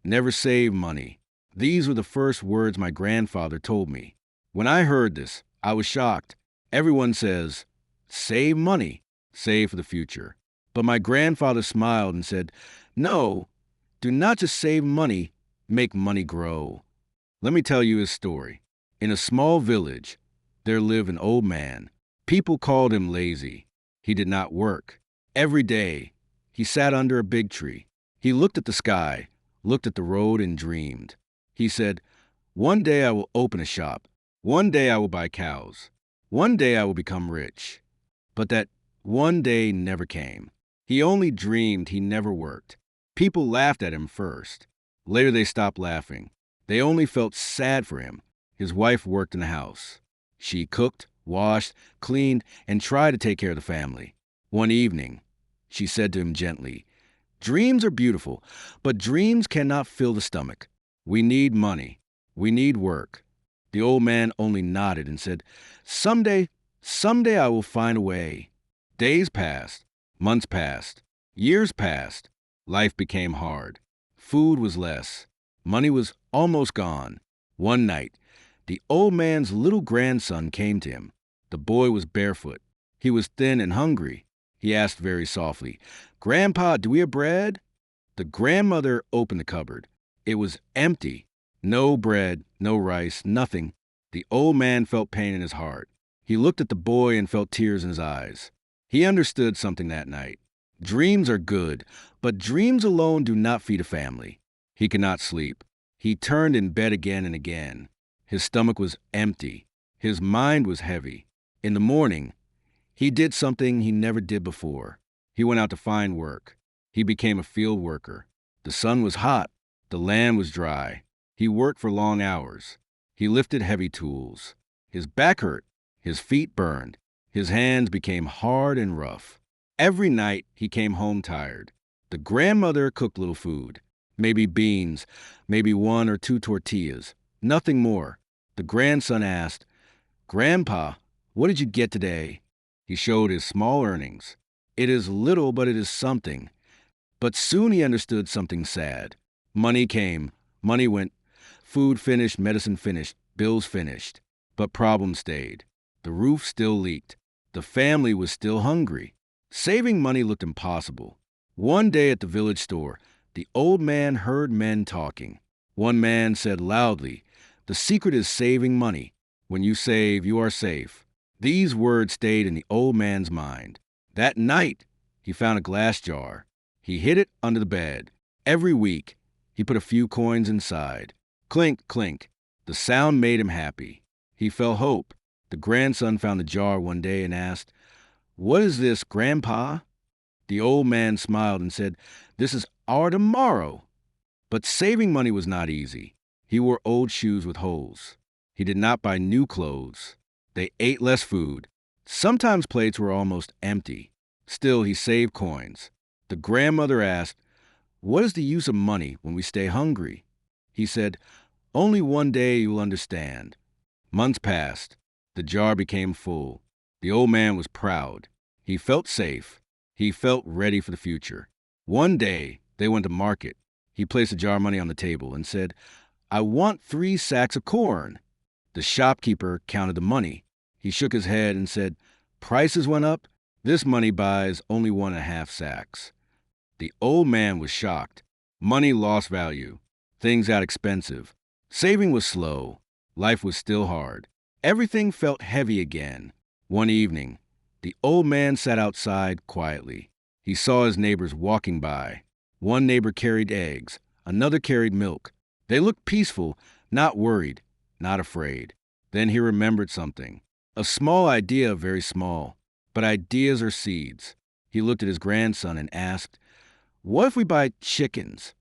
Never save money. These were the first words my grandfather told me. When I heard this, I was shocked. Everyone says, save money, save for the future. But my grandfather smiled and said, no, do not just save money, make money grow. Let me tell you his story. In a small village, there lived an old man. People called him lazy. He did not work. Every day, he sat under a big tree. He looked at the sky, looked at the road, and dreamed. He said, one day I will open a shop. One day I will buy cows. One day I will become rich. But that one day never came. He only dreamed, he never worked. People laughed at him first. Later they stopped laughing. They only felt sad for him. His wife worked in the house. She cooked, washed, cleaned, and tried to take care of the family. One evening, she said to him gently, dreams are beautiful, but dreams cannot fill the stomach. We need money. We need work. The old man only nodded and said, someday I will find a way. Days passed, months passed, years passed. Life became hard. Food was less. Money was almost gone. One night, the old man's little grandson came to him. The boy was barefoot. He was thin and hungry. He asked very softly, Grandpa, do we have bread? The grandmother opened the cupboard. It was empty. No bread, no rice, nothing. The old man felt pain in his heart. He looked at the boy and felt tears in his eyes. He understood something that night. Dreams are good, but dreams alone do not feed a family. He could not sleep. He turned in bed again and again. His stomach was empty. His mind was heavy. In the morning, he did something he never did before. He went out to find work. He became a field worker. The sun was hot. The land was dry. He worked for long hours. He lifted heavy tools. His back hurt. His feet burned. His hands became hard and rough. Every night, he came home tired. The grandmother cooked little food. Maybe beans, maybe 1 or 2 tortillas. Nothing more. The grandson asked, Grandpa, what did you get today? He showed his small earnings. It is little, but it is something. But soon he understood something sad. Money came, money went. Food finished, medicine finished, bills finished. But problems stayed. The roof still leaked. The family was still hungry. Saving money looked impossible. One day at the village store, the old man heard men talking. One man said loudly, the secret is saving money. When you save, you are safe. These words stayed in the old man's mind. That night, he found a glass jar. He hid it under the bed. Every week, he put a few coins inside. Clink, clink. The sound made him happy. He felt hope. The grandson found the jar one day and asked, What is this, Grandpa? The old man smiled and said, This is our tomorrow. But saving money was not easy. He wore old shoes with holes. He did not buy new clothes. They ate less food. Sometimes plates were almost empty. Still, he saved coins. The grandmother asked, What is the use of money when we stay hungry? He said, Only one day you will understand. Months passed. The jar became full. The old man was proud. He felt safe. He felt ready for the future. One day, they went to market. He placed a jar of money on the table and said, I want 3 sacks of corn. The shopkeeper counted the money. He shook his head and said, Prices went up. This money buys only 1.5 sacks. The old man was shocked. Money lost value. Things got expensive. Saving was slow. Life was still hard. Everything felt heavy again. One evening, the old man sat outside quietly. He saw his neighbors walking by. One neighbor carried eggs. Another carried milk. They looked peaceful, not worried, not afraid. Then he remembered something. A small idea, very small. But ideas are seeds. He looked at his grandson and asked, What if we buy chickens?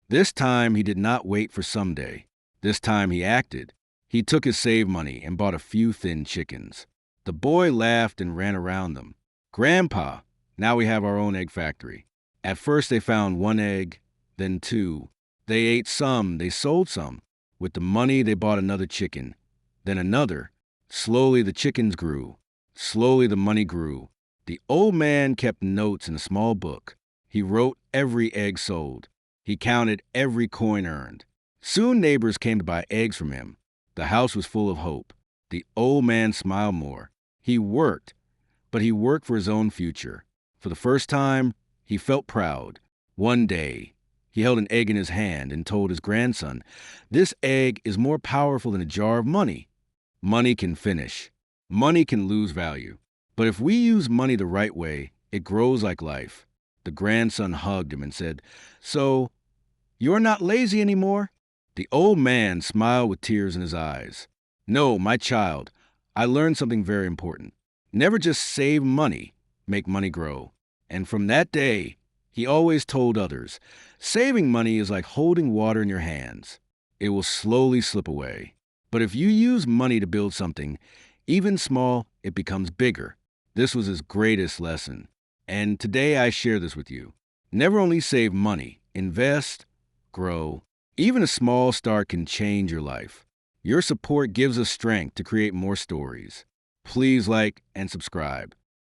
This time he did not wait for someday. This time he acted. He took his saved money and bought a few thin chickens. The boy laughed and ran around them. Grandpa, now we have our own egg factory. At first they found 1 egg, then 2. They ate some, they sold some. With the money they bought another chicken, then another. Slowly the chickens grew. Slowly the money grew. The old man kept notes in a small book. He wrote every egg sold. He counted every coin earned. Soon neighbors came to buy eggs from him. The house was full of hope. The old man smiled more. He worked, but he worked for his own future. For the first time, he felt proud. One day, he held an egg in his hand and told his grandson, "This egg is more powerful than a jar of money." Money can finish. Money can lose value. But if we use money the right way, it grows like life. The grandson hugged him and said, "So, you're not lazy anymore?" The old man smiled with tears in his eyes. "No, my child, I learned something very important. Never just save money, make money grow." And from that day, he always told others, saving money is like holding water in your hands. It will slowly slip away. But if you use money to build something, even small, it becomes bigger. This was his greatest lesson. And today I share this with you. Never only save money, invest, grow. Even a small start can change your life. Your support gives us strength to create more stories. Please like and subscribe.